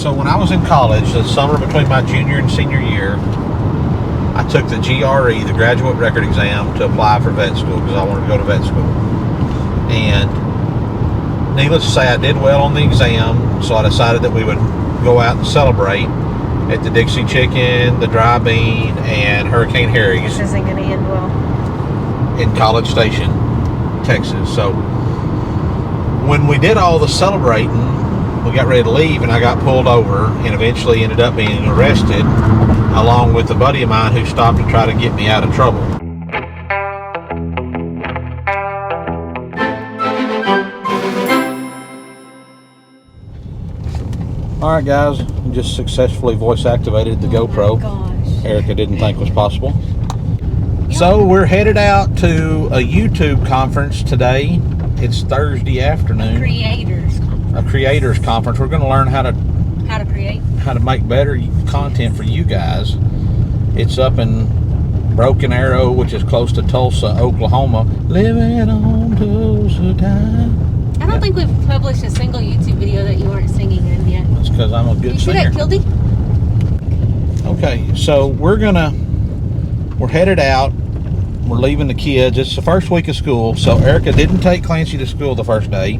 So when I was in college, the summer between my junior and senior year, I took the GRE, the graduate record exam, to apply for vet school because I wanted to go to vet school. And needless to say, I did well on the exam, so I decided that we would go out and celebrate at the Dixie Chicken, the Dry Bean, and Hurricane Harry's. This isn't going to end well. In College Station, Texas. So when we did all the celebrating, we got ready to leave, and I got pulled over and eventually ended up being arrested along with a buddy of mine who stopped to try to get me out of trouble. Alright guys, just successfully voice activated the GoPro. Gosh. Erica didn't think was possible. So we're headed out to a YouTube conference today. It's Thursday afternoon. A creators conference. We're going to learn how to make better content for you guys. It's up in Broken Arrow, which is close to Tulsa, Oklahoma. Living on Tulsa time. I don't think we've published a single YouTube video that you aren't singing in yet. That's because I'm a good singer. You see that, Kildy? Okay, so we're headed out. We're leaving the kids. It's the first week of school, so Erica didn't take Clancy to school the first day.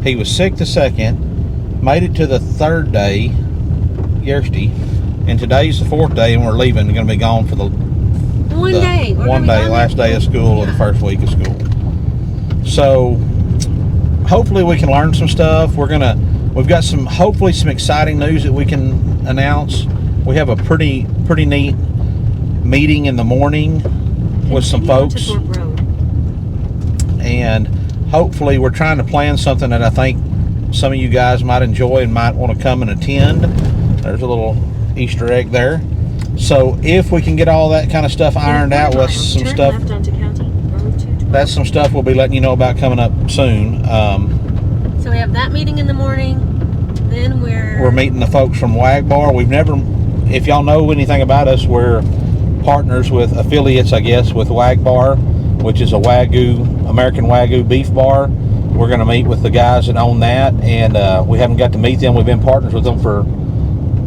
He was sick the second. Made it to the third day, yesterday, and today's the fourth day, and we're leaving. We're going to be gone for the one day, last day of school of the first week of school. So hopefully we can learn some stuff. We've got hopefully some exciting news that we can announce. We have a pretty neat meeting in the morning with some folks, and hopefully we're trying to plan something that I think some of you guys might enjoy and might want to come and attend. There's a little Easter egg there. So if we can get all that kind of stuff ironed out with some stuff, that's some stuff we'll be letting you know about coming up soon. So we have that meeting in the morning. Then we're meeting the folks from Wag Bar. If y'all know anything about us, we're partners with affiliates, I guess, with Wag Bar, which is a American Wagyu beef bar. We're going to meet with the guys that own that, and we haven't got to meet them. We've been partners with them for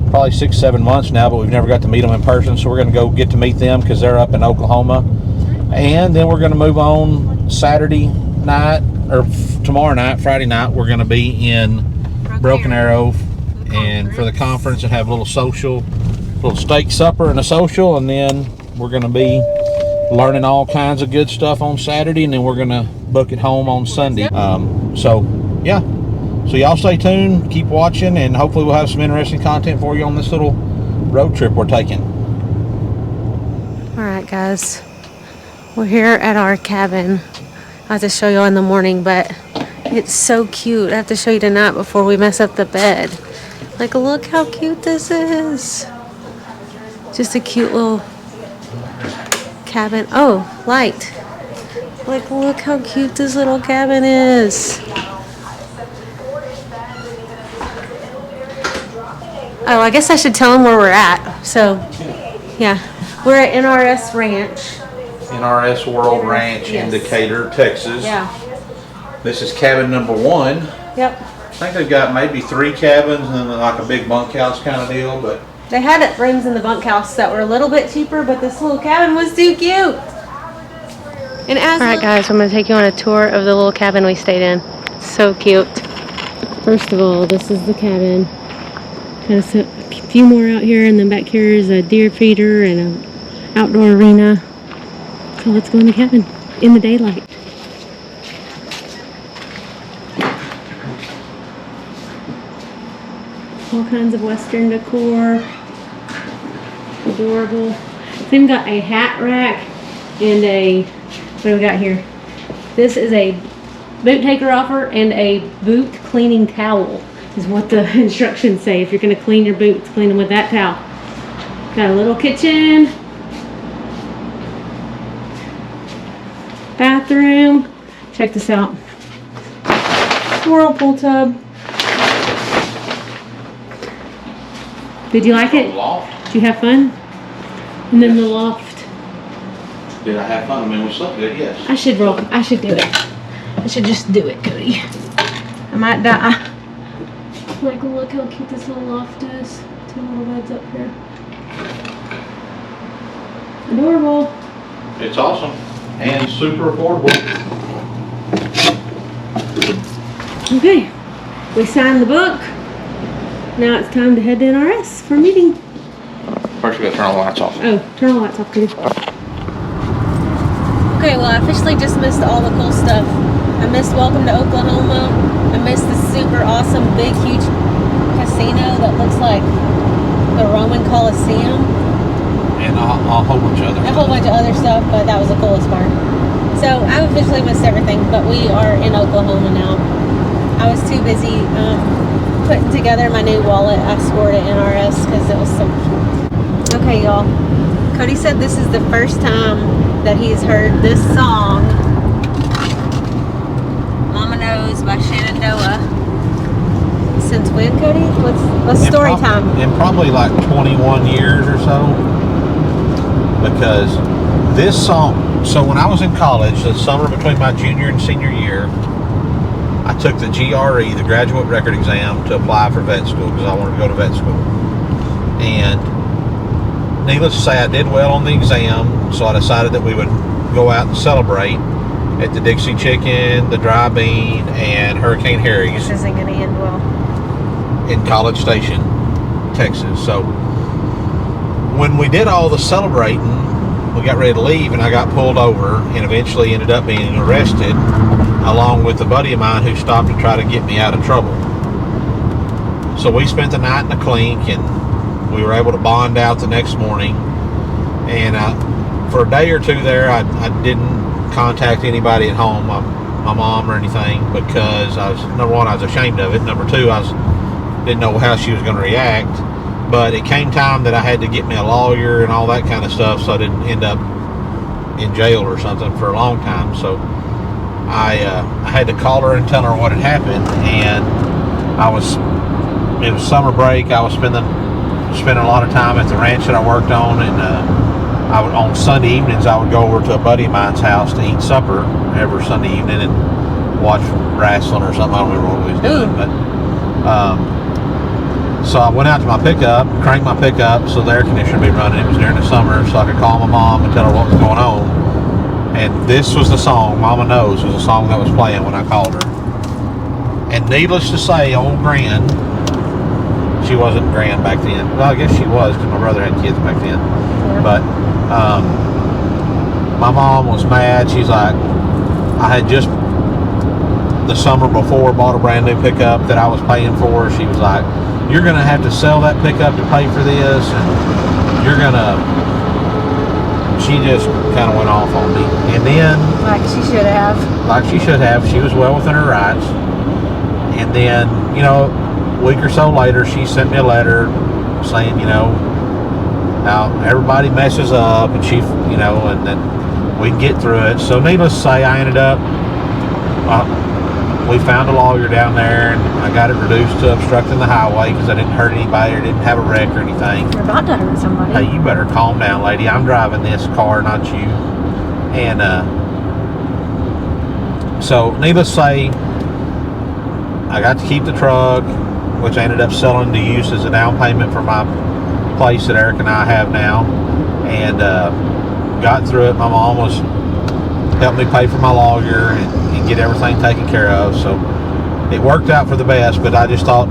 probably 6-7 months now, but we've never got to meet them in person, so we're going to go get to meet them because they're up in Oklahoma. And then we're going to move on Saturday night, or tomorrow night, Friday night, we're going to be in Broken Arrow and for the conference and have a little steak supper and a social, and then we're going to be learning all kinds of good stuff on Saturday, and then we're going to book it home on Sunday. So y'all stay tuned, keep watching, and hopefully we'll have some interesting content for you on this little road trip we're taking. Alright guys, we're here at our cabin. I have to show you in the morning, but it's so cute. I have to show you tonight before we mess up the bed. Like, look how cute this is. Just a cute little cabin. Oh, light. Like, look how cute this little cabin is. Oh, I guess I should tell them where we're at. So, yeah. We're at NRS Ranch. NRS World Ranch in Decatur, Texas. Yeah. This is cabin number 1. Yep. I think they've got maybe 3 cabins and then like a big bunkhouse kind of deal, but they had rooms in the bunkhouse that were a little bit cheaper, but this little cabin was too cute. And alright guys, I'm going to take you on a tour of the little cabin we stayed in. So cute. First of all, this is the cabin. Got a few more out here, and then back here is a deer feeder and an outdoor arena. So let's go in the cabin in the daylight. All kinds of Western decor. Adorable. It's even got a hat rack and what do we got here? This is a boot taker offer and a boot cleaning towel is what the instructions say. If you're going to clean your boots, clean them with that towel. Got a little kitchen. Bathroom. Check this out. Whirlpool tub. Did you like it? Did you have fun? And then the loft. Did I have fun? I mean, we slept good, yes. I should do it. I should just do it, Cody. I might die. Like, look how cute this little loft is. 2 little beds up here. Adorable. It's awesome and super affordable. Okay, we signed the book. Now it's time to head to NRS for a meeting. First we gotta turn all the lights off. Oh, turn the lights off, Kitty. Okay, well, I officially just missed all the cool stuff. I missed Welcome to Oklahoma. I missed the super awesome, big, huge casino that looks like the Roman Coliseum. And a whole bunch of other A whole bunch of other stuff, but that was the coolest part. So I've officially missed everything, but we are in Oklahoma now. I was too busy putting together my new wallet. I swore to NRS because it was so cute. Okay, y'all. Cody said this is the first time that he's heard this song, Mama Knows by Shenandoah. Since when, Cody? What's story time? In probably like 21 years or so. Because this song, so when I was in college, the summer between my junior and senior year, I took the GRE, the graduate record exam, to apply for vet school because I wanted to go to vet school. And needless to say, I did well on the exam, so I decided that we would go out and celebrate at the Dixie Chicken, the Dry Bean, and Hurricane Harry's. This isn't going to end well. In College Station, Texas. So when we did all the celebrating, we got ready to leave and I got pulled over and eventually ended up being arrested along with a buddy of mine who stopped to try to get me out of trouble. So we spent the night in the clink and we were able to bond out the next morning. And for a day or two there, I didn't contact anybody at home, my mom or anything, because I was, number one, I was ashamed of it. Number two, I didn't know how she was going to react. But it came time that I had to get me a lawyer and all that kind of stuff, so I didn't end up in jail or something for a long time. So I had to call her and tell her what had happened. And it was summer break. I was spending a lot of time at the ranch that I worked on, and on Sunday evenings I would go over to a buddy of mine's house to eat supper every Sunday evening and watch wrestling or something. I don't remember what we was doing, but so I went out to my pickup, cranked my pickup so the air conditioner would be running. It was during the summer, so I could call my mom and tell her what was going on. And this was the song, Mama Knows, was the song that was playing when I called her. And needless to say, old Gran, she wasn't Gran back then. Well, I guess she was because my brother had kids back then. Yeah. But my mom was mad. She's like, I had just the summer before bought a brand new pickup that I was paying for. She was like, you're going to have to sell that pickup to pay for this, and you're going to, she just kind of went off on me. And then, like she should have, she was well within her rights. And then, a week or so later, she sent me a letter saying, how everybody messes up, and she, and that we can get through it. So needless to say, I ended up, we found a lawyer down there, and I got it reduced to obstructing the highway because I didn't hurt anybody or didn't have a wreck or anything. You're about to hurt somebody. Hey, you better calm down, lady. I'm driving this car, not you. And so, needless to say, I got to keep the truck, which I ended up selling to use as a down payment for my place that Eric and I have now. And got through it. My mom was helped me pay for my lawyer and get everything taken care of, so it worked out for the best. But I just thought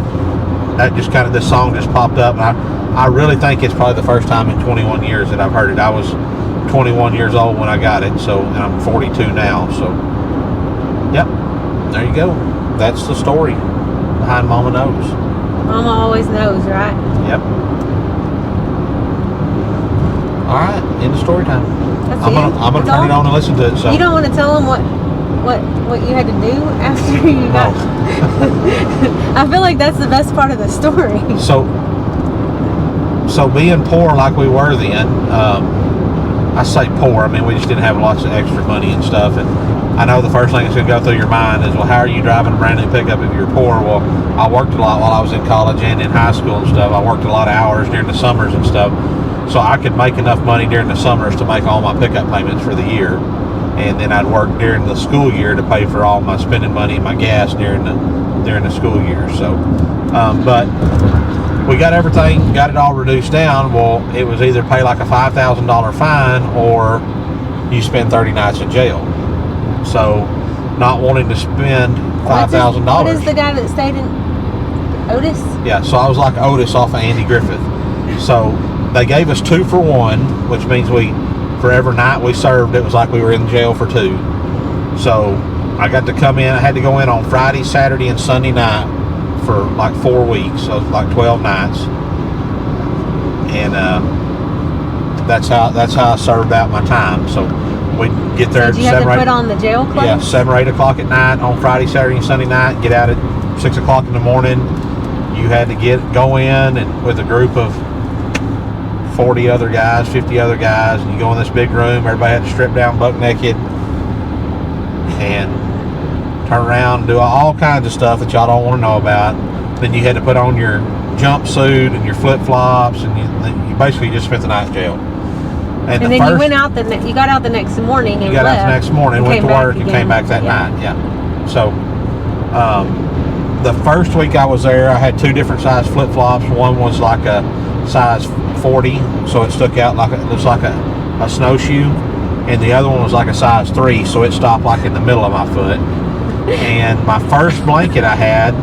that just kind of, this song just popped up, and I really think it's probably the first time in 21 years that I've heard it. I was 21 years old when I got it, so, and I'm 42 now, so yep, there you go. That's the story behind Mama Knows. Mama always knows, right? Yep. All right, end of story time. I'm gonna turn it on and listen to it. So you don't want to tell them what you had to do after you got? I feel like that's the best part of the story. So being poor like we were then, I say poor, I mean we just didn't have lots of extra money and stuff, and I know the first thing that's going to go through your mind is, well, how are you driving a brand new pickup if you're poor? Well, I worked a lot while I was in college and in high school and stuff. I worked a lot of hours during the summers and stuff, so I could make enough money during the summers to make all my pickup payments for the year. And then I'd work during the school year to pay for all my spending money and my gas during the during the school year. So, but we got everything, got it all reduced down. Well, it was either pay like a $5,000 fine or you spend 30 nights in jail. So, not wanting to spend $5,000. What is the guy that stayed in Otis? Yeah, so I was like Otis off of Andy Griffith. So they gave us 2 for 1, which means for every night we served, it was like we were in jail for 2. So I got to come in. I had to go in on Friday, Saturday, and Sunday night for like 4 weeks. So like 12 nights, and that's how I served out my time. So we'd get there. Did you have to put on the jail clothes? Yeah, 7 or 8 o'clock at night on Friday, Saturday, and Sunday night. Get out at 6 o'clock in the morning. You had to go in and with a group of 40 other guys, 50 other guys, and you go in this big room. Everybody had to strip down buck naked and turn around and do all kinds of stuff that y'all don't want to know about. Then you had to put on your jumpsuit and your flip-flops, and you basically just spent the night in jail. And then you went out you got out the next morning and you got left, out the next morning, went to work, and came back that night. Yeah. So the first week I was there, I had 2 different size flip-flops. One was like a size 40, so it stuck out like it looks like a snowshoe, and the other one was like a size 3, so it stopped like in the middle of my foot. And my first blanket I had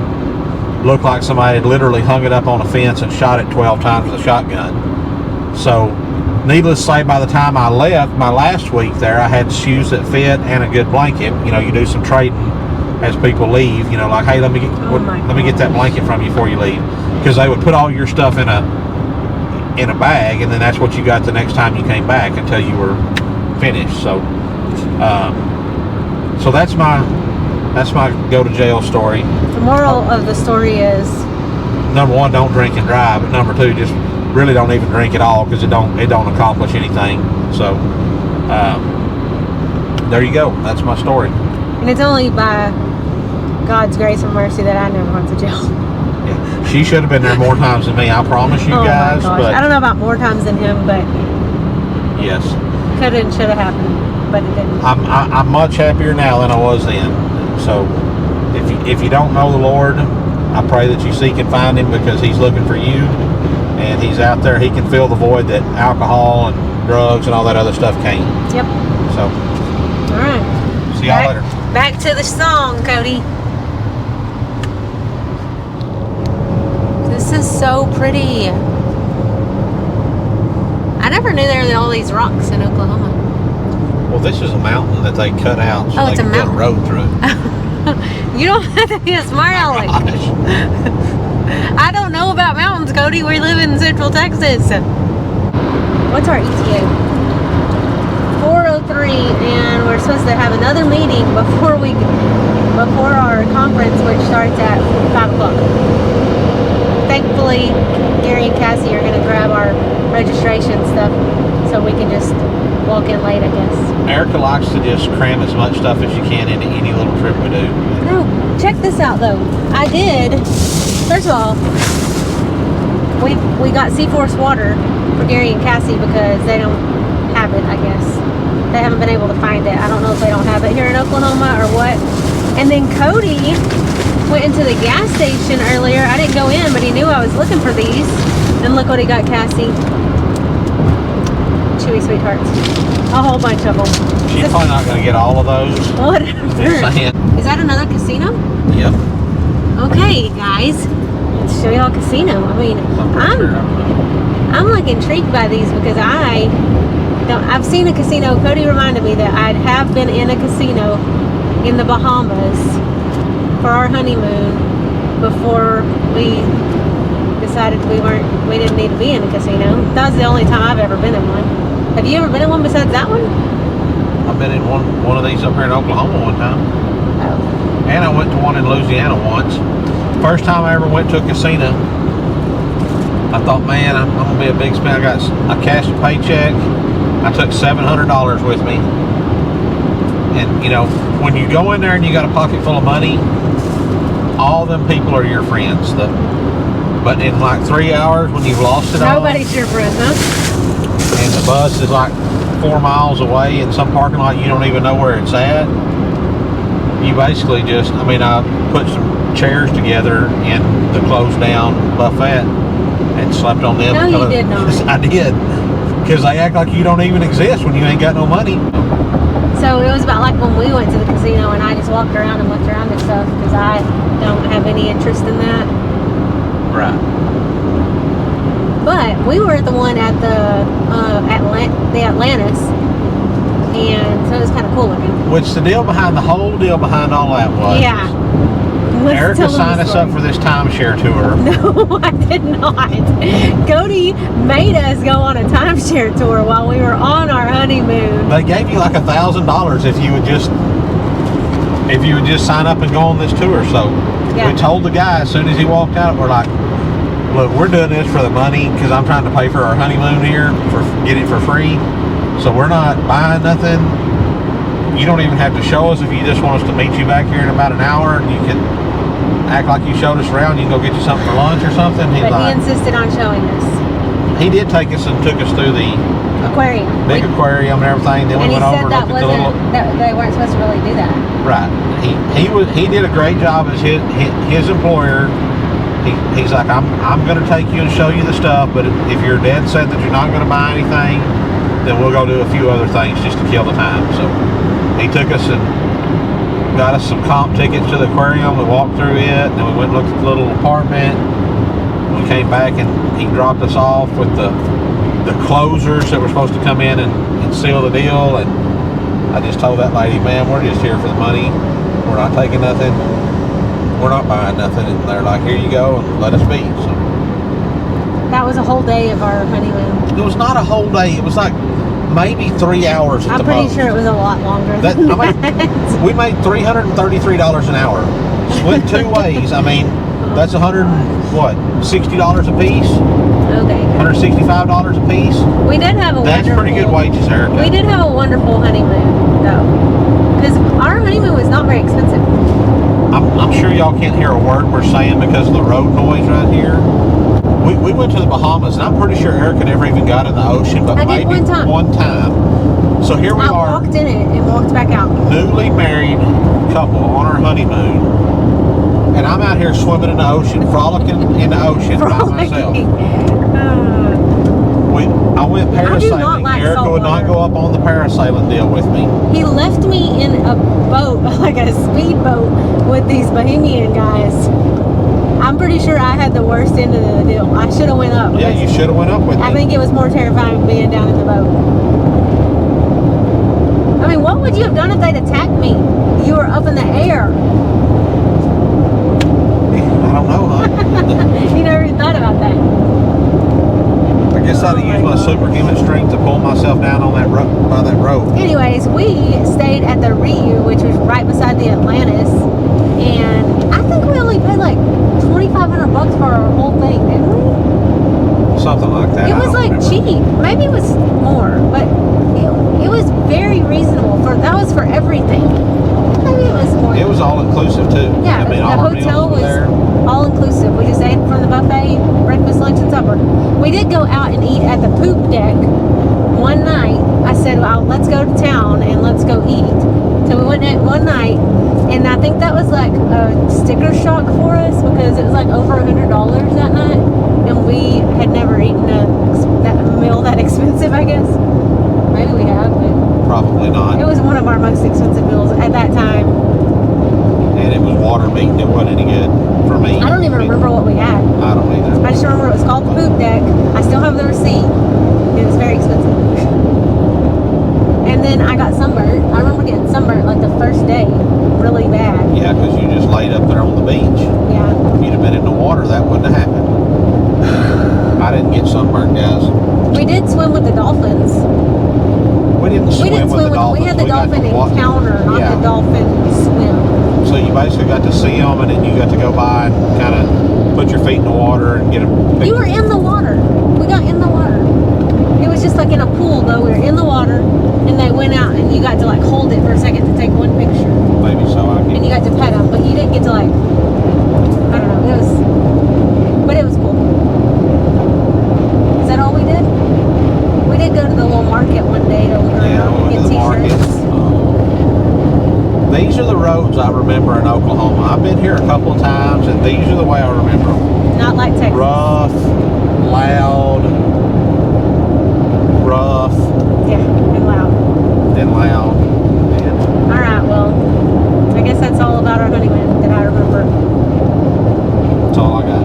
looked like somebody had literally hung it up on a fence and shot it 12 times with a shotgun. So needless to say, by the time I left my last week there, I had shoes that fit and a good blanket. You know, you do some trading as people leave, you know, like, hey, let me get that blanket from you before you leave, because they would put all your stuff in a bag, and then that's what you got the next time you came back until you were finished. So so that's my go to jail story. The moral of the story is, number 1, don't drink and drive, but number 2, just really don't even drink at all, because it don't accomplish anything. So there you go. That's my story. And it's only by God's grace and mercy that I never went to jail. Yeah. She should have been there more times than me, I promise you guys. My gosh. But I don't know about more times than him, but yes, could and should have happened, but it didn't. I'm much happier now than I was then. So if you don't know the Lord, I pray that you seek and find Him, because He's looking for you, and He's out there. He can fill the void that alcohol and drugs and all that other stuff can't. Yep. So all right. See y'all later. Back to the song, Cody. This is so pretty. I never knew there were all these rocks in Oklahoma. Well, this is a mountain that they cut out so they can put a road through it. You don't have to be a smart aleck. I don't know about mountains, Cody. We live in Central Texas. What's our ETA? 4:03, and we're supposed to have another meeting before our conference, which starts at 5 o'clock. Thankfully, Gary and Cassie are going to grab our registration stuff, so we can just walk in late, I guess. Erica likes to just cram as much stuff as you can into any little trip we do. No, check this out though. I did. First of all, we got Seaforce water for Gary and Cassie because they don't have it, I guess. They haven't been able to find it. I don't know if they don't have it here in Oklahoma or what. And then Cody went into the gas station earlier. I didn't go in, but he knew I was looking for these. And look what he got, Cassie. Chewy Sweethearts. A whole bunch of them. She's probably not going to get all of those. Whatever. Just saying. Is that another casino? Yep. Okay, guys. Let's show y'all a casino. I mean, I'm like intrigued by these because I've seen a casino. Cody reminded me that I have been in a casino in the Bahamas for our honeymoon before we decided we didn't need to be in a casino. That was the only time I've ever been in one. Have you ever been in one besides that one? I've been in one of these up here in Oklahoma one time. Oh. And I went to one in Louisiana once. First time I ever went to a casino, I thought, man, I'm going to be a big spender. I cashed a paycheck. I took $700 with me. And, you know, when you go in there and you got a pocket full of money, all them people are your friends. But in like 3 hours, when you've lost it all, nobody's your friend, huh? and the bus is like 4 miles away in some parking lot, you don't even know where it's at. you basically just, I mean, I put some chairs together in the closed down buffet and slept on them. No, you did not. Yes, I did. Because they act like you don't even exist when you ain't got no money. So it was about like when we went to the casino and I just walked around and looked around and stuff because I don't have any interest in that. Right. But we were at the one at the Atlantis, and so it was kind of cool looking. Which the whole deal behind all that was. Yeah. Erica signed us up for this timeshare tour. No, I did not. Cody made us go on a timeshare tour while we were on our honeymoon. They gave you like $1,000 if you would just sign up and go on this tour. So yeah. We told the guy as soon as he walked out, we're like, look, we're doing this for the money because I'm trying to pay for our honeymoon here, get it for free. So we're not buying nothing. You don't even have to show us if you just want us to meet you back here in about an hour, and you can act like you showed us around. You can go get you something for lunch or something. He insisted on showing us. He did take us and took us through the aquarium, big aquarium and everything. Then we went over and looked at the little. That they weren't supposed to really do that. Right. He did a great job as his employer. He's like, I'm going to take you and show you the stuff, but if you're dead set that you're not going to buy anything, then we'll go do a few other things just to kill the time. So he took us and got us some comp tickets to the aquarium. We walked through it, and then we went and looked at the little apartment. We came back and he dropped us off with the closers that were supposed to come in and seal the deal. And I just told that lady, man, we're just here for the money. We're not taking nothing. We're not buying nothing. And they're like, here you go, and let us be. So that was a whole day of our honeymoon. It was not a whole day. It was like maybe 3 hours at the most. I'm pretty sure it was a lot longer than that. We made $333 an hour. Split 2 ways. I mean, that's $60 a piece? Okay. $165 a piece? We did have That's pretty good wages, Erica. We did have a wonderful honeymoon, though. Because our honeymoon was not very expensive. I'm sure y'all can't hear a word we're saying because of the road noise right here. We went to the Bahamas, and I'm pretty sure Erica never even got in the ocean, but maybe one time. So here we are. I walked in it and walked back out. Newly married couple on our honeymoon, and I'm out here swimming in the ocean, frolicking in the ocean by myself. I went parasailing. Like Erica would not go up on the parasailing deal with me. He left me in a boat, like a speedboat, with these Bahamian guys. I'm pretty sure I had the worst end of the deal. I should have went up. Yeah, you should have went up with me. I think it was more terrifying being down in the boat. I mean, what would you have done if they'd attacked me? You were up in the air. I don't know, huh? You never even thought about that. I guess I'd have used my superhuman strength to pull myself down on that by that rope. Anyways, we stayed at the Rio, which was right beside the Atlantis, and I think we only paid like $2,500 for our whole thing, didn't we? Something like that. It was like cheap. Maybe it was more, but it was very reasonable. That was for everything. Maybe it was more. It was all inclusive too. Yeah, I mean, the all hotel was there. all inclusive. We just ate from the buffet, breakfast, lunch, and supper. We did go out and eat at the poop deck one night. I said, well, let's go to town and let's go eat. So we went one night, and I think that was like a sticker shock for us because it was like over $100 that night, and we had never eaten that meal that expensive, I guess. Maybe we have, but probably not. It was one of our most expensive meals at that time. And it was water meat. It wasn't any good for me. I don't even remember what we had. I don't either. I just remember it was called the Poop Deck. I still have the receipt. It was very expensive. And then I got sunburned. I remember getting sunburned like the first day, really bad. Yeah, because you just laid up there on the beach. Yeah. If you'd have been in the water, that wouldn't have happened. I didn't get sunburned, guys. We did swim with the dolphins. We didn't swim with the dolphins. We had the dolphin encounter, not the dolphin swim. So you basically got to see them, and then you got to go by and kind of put your feet in the water and get a picture. You were in the water. We got in the water. It was just like in a pool, though. We were in the water, and they went out, and you got to like hold it for a second to take one picture. Maybe so. And you got to pet them, but you didn't get to like, I don't know. But it was cool. Is that all we did? We did go to the little market one day to we went get to the market. t-shirts. These are the roads I couple of times, and these are the way I remember them. Not like Texas. Rough, loud, rough. Yeah, and loud. And loud. Yeah. All right, well, I guess that's all about our honeymoon that I remember. That's all I got.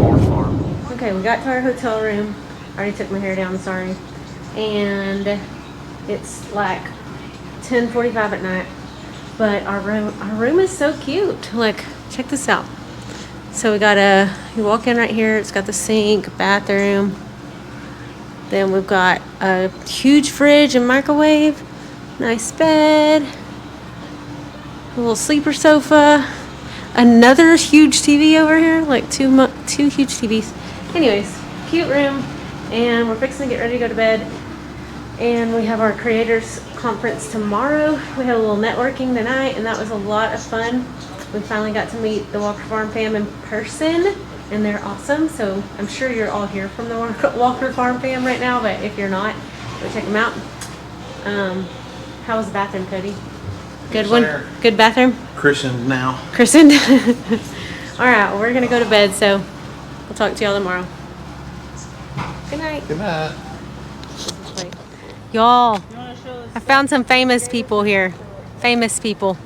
Horse farm. Okay, we got to our hotel room. I already took my hair down, sorry. And it's like 10:45 at night. But our room is so cute. Like, check this out. So you walk in right here, it's got the sink, bathroom. Then we've got a huge fridge and microwave, nice bed, a little sleeper sofa, another huge TV over here, like two huge TVs. Anyways, cute room, and we're fixing to get ready to go to bed. And we have our creators conference tomorrow. We had a little networking tonight, and that was a lot of fun. We finally got to meet the Walker Farm fam in person, and they're awesome. So I'm sure you're all here from the Walker Farm fam right now, but if you're not, go check them out. How was the bathroom, Cody? Good one? Good bathroom? Christened now. Christened? All right, well, we're going to go to bed, so we'll talk to y'all tomorrow. Good night. Good night. Y'all, I found some famous people here. Famous people.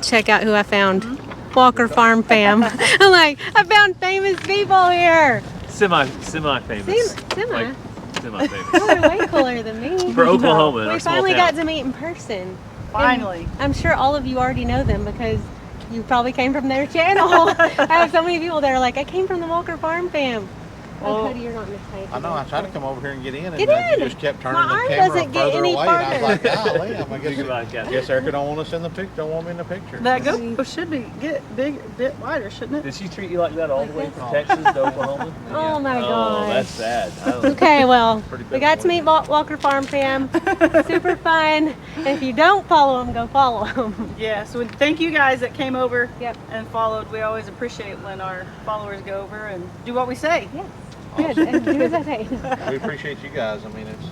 Check out who I found. Walker Farm fam. I'm like, I found famous people here. Semi-famous. Semi? Like, semi-famous. They're way cooler than me. For Oklahoma, in We our small finally town. got to meet in person. Finally. And I'm sure all of you already know them because you probably came from their channel. I have so many people that are like, I came from the Walker Farm fam. Oh, Cody, you're not in the tank. I know. I tried to come over here and get in, and Get then in. you just kept turning My the arm camera doesn't get further any away. And I was like, farther. golly, I'm gonna guess Erica don't want us in the picture. Don't want me in the picture. That GoPro should get a bit wider, shouldn't it? Did she treat you like that all the way from Texas to Oklahoma? Oh my Oh, gosh. that's sad. Okay, well, Pretty bad we got to boy. meet Walker Farm fam. Super fun. And if you don't follow them, go follow them. Yeah, so thank you guys that came over Yep. and followed. We always appreciate when our followers go over and do what we say. Yes. Good. And do as I say. We appreciate you guys. I mean, it's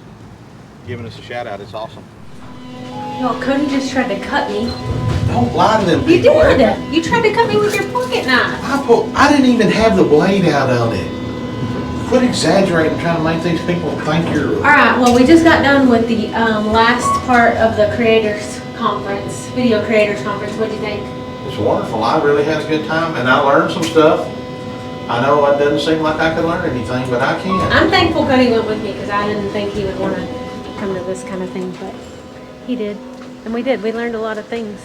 giving us a shout out. It's awesome. No, Cody just tried to cut me. Don't lie to them You people. did. Erica. You tried to cut me with your pocket knife. I didn't even have the blade out of it. Quit exaggerating, trying to make these people think you're. All right. Well, we just got done with the last part of the creators conference, video creators conference. What do you think? It's wonderful. I really had a good time, and I learned some stuff. I know it doesn't seem like I could learn anything, but I can. I'm thankful Cody went with me because I didn't think he would want to come to this kind of thing, but he did. And we did. We learned a lot of things.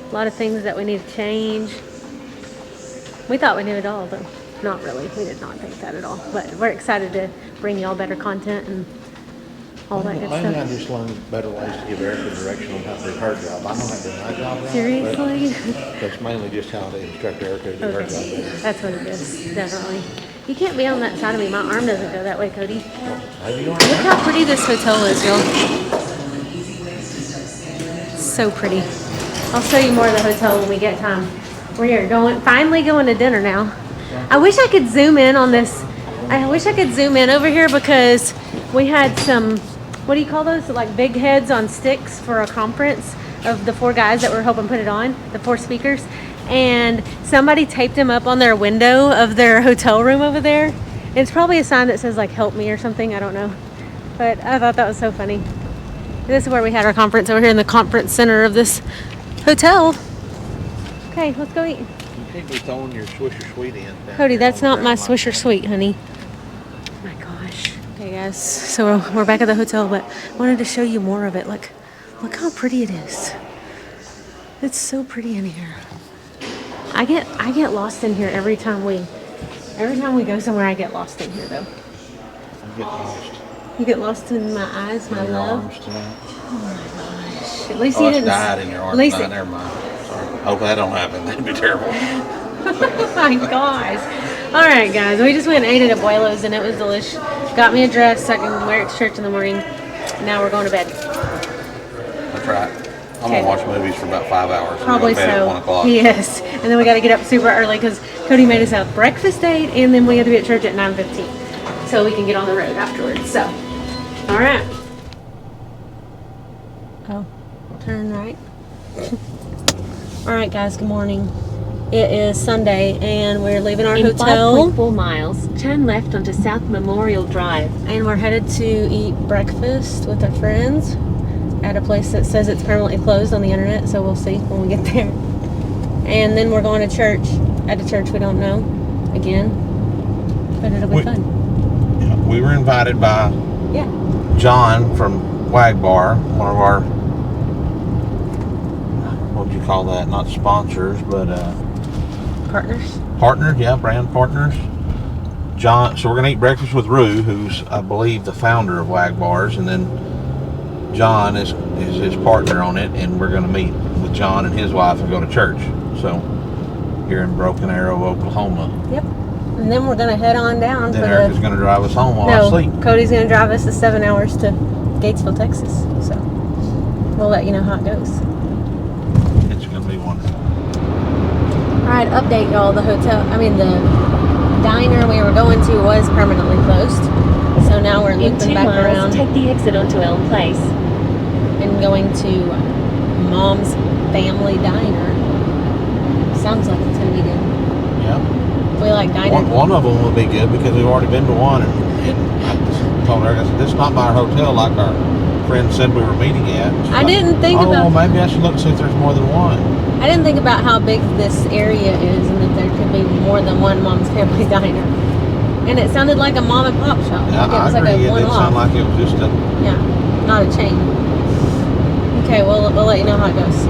A lot of things that we need to change. We thought we knew it all, but not really. We did not think that at all. But we're excited to bring y'all better content and all that good Maybe I stuff. just learned better ways to give Erica direction on how to do her job. I know how to do my job now. Seriously? But that's mainly just how to instruct Erica to do her job Okay. better. That's what it is. Definitely. You can't be on that side of me. My arm doesn't go that way, Cody. Maybe you Look how pretty this hotel is, y'all. So pretty. I'll show you more of the hotel when we get time. We're finally going to dinner now. I wish I could zoom in on this. I wish I could zoom in over here because we had some, what do you call those? Like big heads on sticks for a conference of the 4 guys that were helping put it on, the 4 speakers. And somebody taped them up on their window of their hotel room over there. It's probably a sign that says like help me or something, I don't know. But I thought that was so funny. This is where we had our conference, over here in the conference center of this hotel. Okay, let's go eat. You can't be throwing your Swisher Sweet in. Cody, that's not my Swisher Sweet, honey. Oh my gosh. Okay, guys, so we're back at the hotel, but I wanted to show you more of it. Look how pretty it is. It's so pretty in here. I get lost in here every time we go somewhere. I get lost in here though. I get lost. You get lost in my eyes, my In your love. arms tonight. Oh my gosh. At least Oh, you it's didn't. died in your At arms. least Never mind. Sorry. Hope that don't happen. That'd be terrible. Oh my gosh. All right, guys. We just went and ate at Abuelo's and it was delicious. Got me a dress so I can wear it to church in the morning. Now we're going to bed. That's right. I'm Okay. gonna watch movies for about 5 hours. Probably Go to bed so. At 1 o'clock. Yes. And then we got to get up super early because Cody made us a breakfast date and then we have to be at church at 9:15 so we can get on the road afterwards. So, all right. Oh, turn right. Alright guys, good morning. It is Sunday and we're leaving our In hotel 5.4 miles, turn left onto South Memorial Drive. and we're headed to eat breakfast with our friends at a place that says it's permanently closed on the internet, so we'll see when we get there. And then we're going to church, at a church we don't know, again, but it'll be fun. Yeah, we were invited by Yeah. John from Wag Bar, one of our, what would you call that? Not sponsors, but Partners. partners, yeah, brand partners. John, so we're gonna eat breakfast with Rue, who's I believe the founder of Wag Bars, and then John is his partner on it, and we're gonna meet with John and his wife and go to church. So here in Broken Arrow, Oklahoma. Yep. And then we're going to head on down Then for Erica's gonna drive us home while I No, sleep. Cody's going to drive us the 7 hours to Gatesville, Texas. So we'll let you know how it goes. It's gonna be wonderful. Alright, update y'all. The diner we were going to was permanently closed. So now we're In looping 2 back miles, around take the exit onto Elm Place. and going to Mom's Family Diner. Sounds like it's going to be good. Yeah. We like diner. One of them will be good because we've already been to one, and I just told her, I said, this is not my hotel like our friend said we were meeting at. She's I like, didn't think well, about maybe I should look and see if there's more than one. I didn't think about how big this area is and that there could be more than one Mom's Family Diner. And it sounded like a mom and pop shop. Yeah, Like it was I agree. like a It did one-off. sound like it was just a. Yeah, not a chain. Okay, we'll let you know how it goes.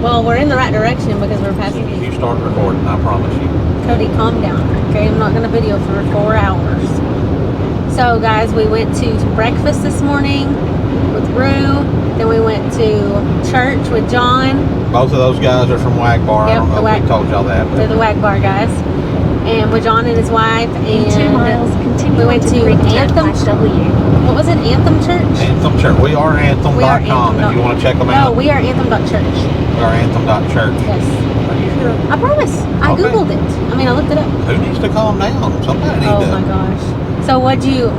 Well, we're in the right direction because we're passing You start recording, I promise you. Cody, calm down. Okay, I'm not going to video for 4 hours. So, guys, we went to breakfast this morning with Rue. Then we went to church with John. Both of those guys are from Wag Bar. Yep, I don't know the if Wag- we told y'all that. They're the Wag Bar guys. And with John and his wife. In 2 miles, And continue we went onto to Creek Anthem. Turnpike W. What was it? Anthem Church? Anthem Church. We are Anthem.com We are Anthem. if you want to check them No, out. we are Anthem.church. We are Anthem.church. Yes. Are you sure? I promise. I Okay. Googled it. I mean, I looked it up. Who needs to calm down? Somebody needs Oh to. my gosh. So what'd you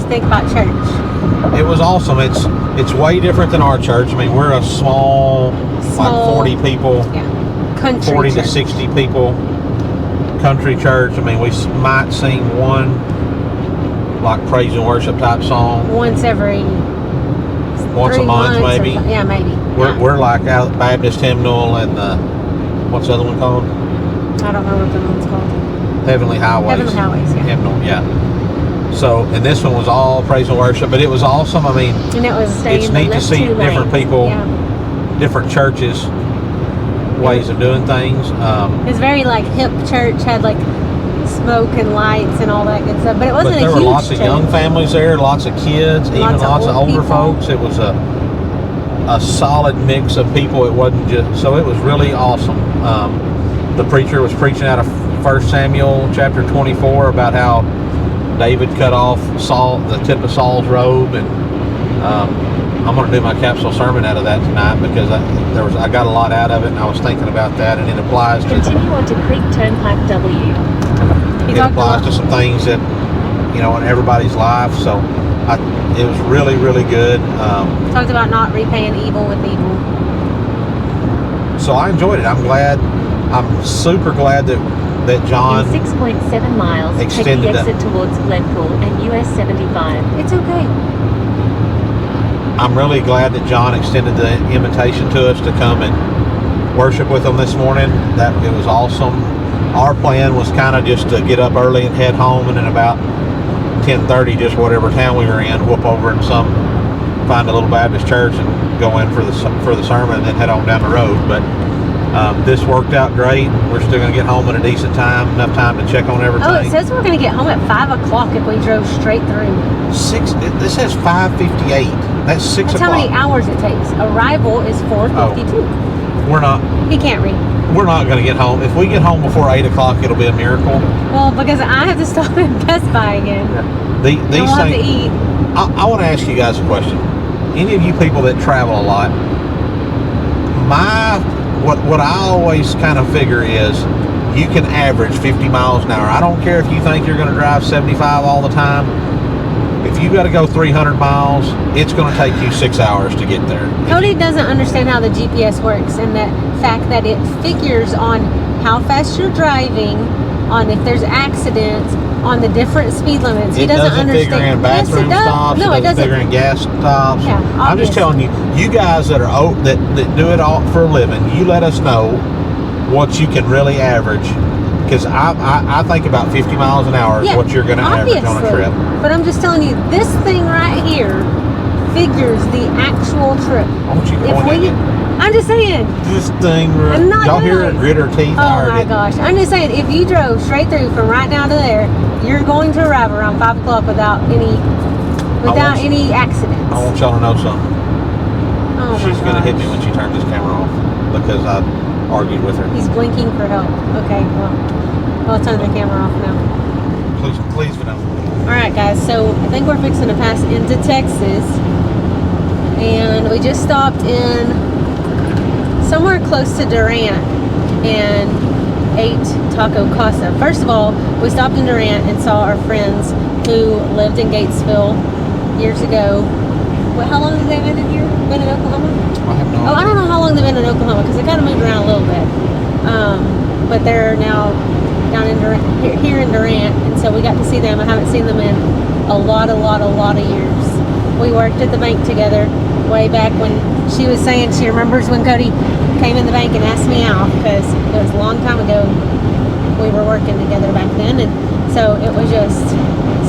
think about church? It was awesome. It's way different than our church. I mean, we're a small like 40 people, Yeah. Country 40 church. to 60 people country church. I mean, we might sing one like praise and worship type song Once every once a 3 month, months or maybe. something. Yeah, maybe. We're like out Baptist hymnal and what's the other one called? I don't know what the one's called. Heavenly Highways. Heavenly Highways, yeah. Hymnal, yeah. So, and this one was all praise and worship, but it was awesome. I mean, And it was Stay it's in the neat to left see 2 different lanes. people, yeah. different churches, ways of doing things. It's very like hip church, had like smoke and lights and all that good stuff. But it wasn't But there a were huge lots of young church. families there, lots of kids, even Lots of lots of old older people. folks. It was a solid mix of people. It wasn't just, so it was really awesome. The preacher was preaching out of 1 Samuel chapter 24 about how David cut off the tip of Saul's robe, and I'm going to do my capsule sermon out of that tonight because I got a lot out of it, and I was thinking about that, and it applies to Continue onto Creek Turnpike W. He it talked applies to about, some things that in everybody's life. So it was really, really good. talked about not repaying evil with evil. So I enjoyed it. I'm super glad that John In 6.7 miles, take extended the that. exit towards Glenpool and US 75. It's okay. I'm really glad that John extended the invitation to us to come and worship with him this morning. That it was awesome. Our plan was kind of just to get up early and head home, and then about 10:30, just whatever town we were in, whoop over in find a little Baptist church and go in for the sermon, and then head on down the road. But this worked out great. We're still going to get home at a decent time, enough time to check on everything. Oh, it says we're going to get home at 5 o'clock if we drove straight through. This says 5:58. That's 6 That's how o'clock. many hours it takes. Arrival is 4:52. We're not He can't read. going to get home. If we get home before 8 o'clock, it'll be a miracle. Well, because I have to stop at Best Buy again. These And we'll have to things. eat. I want to ask you guys a question. Any of you people that travel a lot, what I always kind of figure is you can average 50 miles an hour. I don't care if you think you're going to drive 75 all the time. If you got to go 300 miles, it's going to take you 6 hours to get there. Cody doesn't understand how the GPS works, and the fact that it figures on how fast you're driving, on if there's accidents, on the different speed limits. He doesn't understand. Figure in bathroom stops. No, it doesn't figure in gas stops. Yeah, I'm just telling you, you guys that are that do it all for a living, you let us know what you can really average. Because I think about 50 miles an hour is what you're going to average on a trip. But I'm just telling you, this thing right here figures the actual trip. Won't you I'm just saying. This thing, I'm not y'all hear doing her grit her teeth? Oh my gosh. I'm just saying, if you drove straight through from right down to there, you're going to arrive around 5 o'clock without any accidents. I want y'all to know something. Oh my She's going to hit me when she turns this camera off because I argued with her. He's blinking for help. Okay, well, I'll turn the camera off now. Please, Vanessa. Alright guys, so I think we're fixing to pass into Texas. And we just stopped in somewhere close to Durant and ate Taco Casa. First of all, we stopped in Durant and saw our friends who lived in Gatesville years ago. How long have they been in here? Been in Oklahoma? I have no idea. I don't know how long they've been in Oklahoma because they kind of moved around a little bit. But they're now down in Durant, here in Durant, and so we got to see them. I haven't seen them in a lot of years. We worked at the bank together way back when she was saying she remembers when Cody came in the bank and asked me out because it was a long time ago. We were working together back then, and so it was just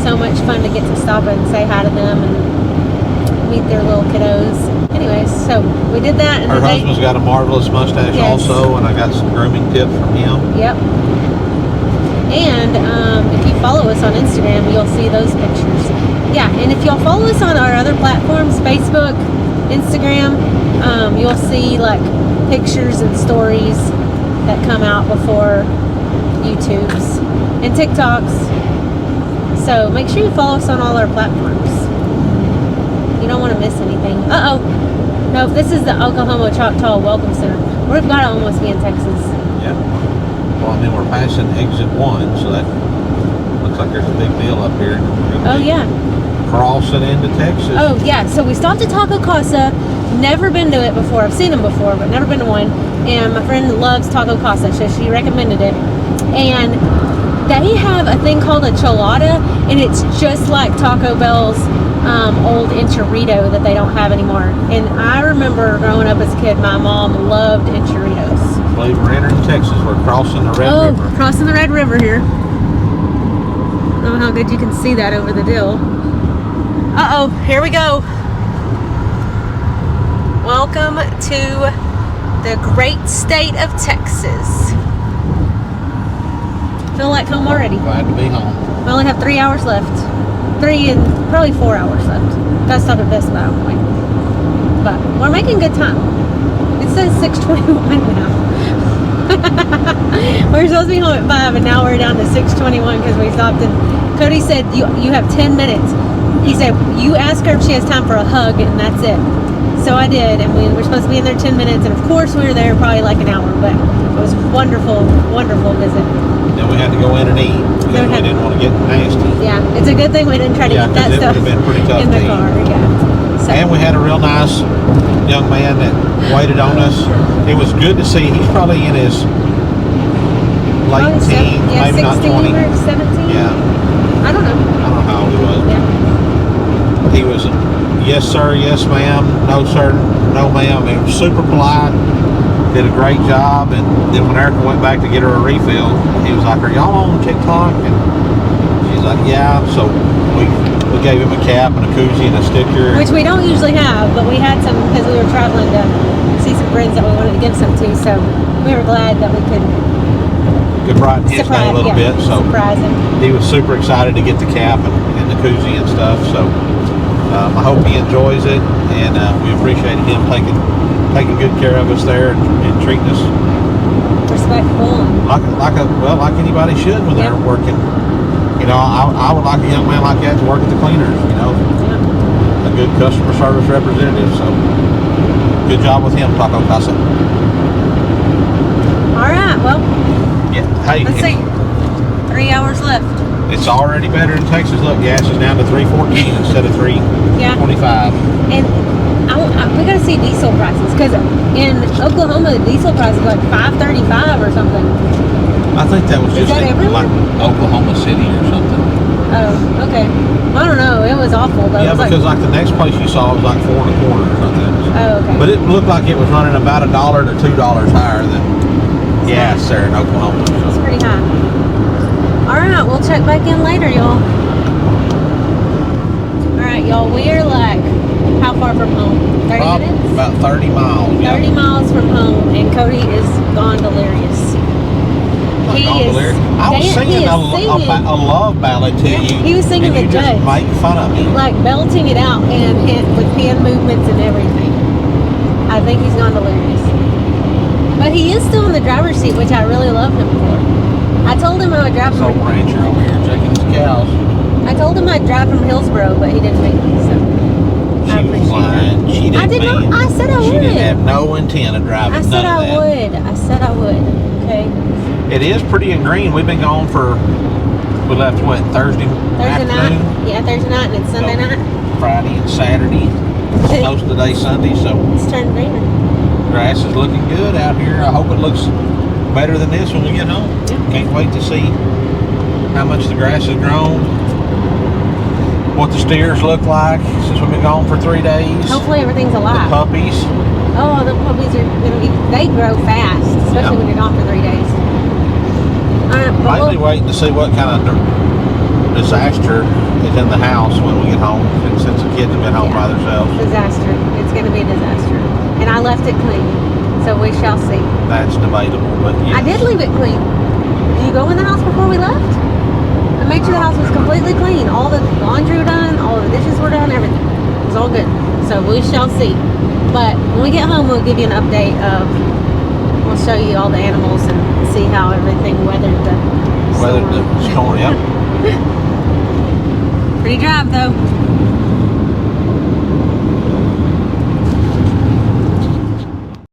so much fun to get to stop and say hi to them and meet their little kiddos. Anyways, so we did that. And her husband's got a marvelous mustache also, and I got some grooming tips from him. Yep. And if you follow us on Instagram, you'll see those pictures. Yeah, and if y'all follow us on our other platforms, Facebook, Instagram, you'll see like pictures and stories that come out before YouTube's and TikToks. So make sure you follow us on all our platforms. You don't want to miss anything. No, this is the Oklahoma Choctaw Welcome Center. We've got to almost be in Texas. Yeah. Well, and then we're passing exit 1, so that looks like there's a big deal up here. Crossing into Texas. Oh yeah, so we stopped at Taco Casa. Never been to it before. I've seen them before, but never been to one. And my friend loves Taco Casa, so she recommended it. And they have a thing called a chelada, and it's just like Taco Bell's old enchilada that they don't have anymore. And I remember growing up as a kid, my mom loved enchiladas. I believe we're entering Texas. We're crossing the Red River. Oh, crossing the Red River here. I don't know how good you can see that over the dill. Here we go. Welcome to the great state of Texas. Feel like home already. Glad to be home. We only have 3 hours left. 3 and probably 4 hours left. Gotta stop at Best Buy on the way. But we're making good time. It says 6:21 now. We're supposed to be home at 5, and now we're down to 6:21 because we stopped. And Cody said, you have 10 minutes. He said, you ask her if she has time for a hug, and that's it. So I did, and we were supposed to be in there 10 minutes, and of course we were there probably like an hour, but it was wonderful, wonderful visit. Then we had to go in and eat because we didn't want to get nasty. Yeah, it's a good thing we didn't try to eat that stuff it would have been pretty tough in the to eat. car. Yeah. So. And we had a real nice young man that waited on us. It was good to see. He's probably in his late teens, maybe 16 not 20. or 17? Yeah. I don't know. I don't know how old he was. Yeah. He was, yes sir, yes ma'am, no sir, no ma'am. He was super polite, did a great job. And then when Erica went back to get her a refill, he was like, are y'all on TikTok? And she's like, yeah. So we gave him a cap and a koozie and a sticker. Which we don't usually have, but we had some because we were traveling to see some friends that we wanted to give some to. So we were glad that we could brighten his day a little bit. So surprise him. He was super excited to get the cap and the koozie and stuff. So I hope he enjoys it, and we appreciated him taking good care of us there and treating us respectful, like anybody should when they're working. You know, I would like a young man like that to work at the cleaners. You know, a good customer service representative. So good job with him, Taco Casa. All right, well, yeah. Hey, let's see. 3 hours left. It's already better in Texas. Look, gas is down to $3.14 instead of $3.25. And we gotta see diesel prices because in Oklahoma, the diesel price is like $5.35 or something. I think that was Is just that in, everywhere? like Oklahoma City or something. Oh, okay. I don't know. It was awful though. Yeah, It was because like the next place you saw was like $4.25 or something. Oh, okay. But it looked like it was running about $1 to $2 higher than gas there in Oklahoma. It's pretty high. All right, we'll check back in later, y'all. All right, y'all. We are like how far from home? 30 minutes. About 30 miles. 30 miles from home, and Cody is gone delirious. He is. I was singing a love ballad to you. He was singing and the you just judge. make fun of me. Like belting it out and with hand movements and everything. I think he's gone delirious. But he is still in the driver's seat, which I really love him for. I told him I would drive So from. rancher over here checking his cows. I told him I'd drive from Hillsboro, but he didn't make it. So I She was appreciate lying. it. She didn't I did not. mean- I said I She would. didn't have no intent of driving. I said none of I that. would. I said I would. Okay. It is pretty and green. We've been gone for. We left what Thursday Thursday afternoon. night. Yeah, Thursday night, and it's Sunday So, night. Friday and Saturday. Most of the day Sunday, so It's turned greener. grass is looking good out here. I hope it looks better than this when we get home. Yeah. Can't wait to see how much the grass has grown, what the steers look like since we've been gone for 3 days. Hopefully everything's The alive. puppies. Oh, the puppies are gonna be. They grow fast, especially Yeah. when you're gone for 3 days. Mainly waiting to see what kind of disaster is in the house when we get home, since the kids have been home by themselves. Disaster. It's gonna be a disaster. And I left it clean, so we shall see. That's debatable, but yes. I did leave it clean. Did you go in the house before we left? I made sure the house was completely clean. All the laundry were done, all the dishes were done, everything. It was all good. So we shall see. But when we get home, we'll give you an update of. We'll show you all the animals and see how everything weathered the storm. Weathered the storm, yep. Pretty drive though.